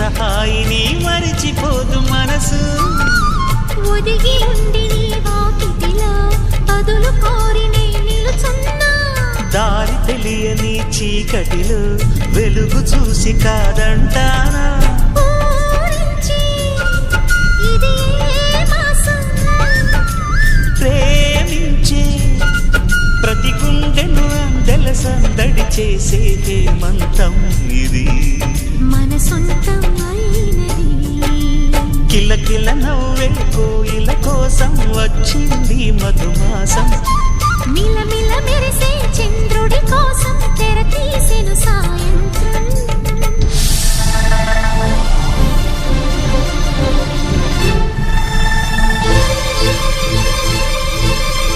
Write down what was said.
హాయిని మరిచిపోదు మనసు. ఒదిగి ఉండి నీ వాకిటిలో బదులు కోరి నే నిలుచున్నా. దారి తెలియని చీకటిలో వెలుగు చూసి కాదంటానా. ఊరించి ఇదే మాసం ప్రేమించే ప్రతి గుండెను అందెల సందడి చేసే హేమంతం ఇది. మన సొంతం అయినది. కిలకిల నవ్వే కోయిల కోసం వచ్చింది మధుమాసం.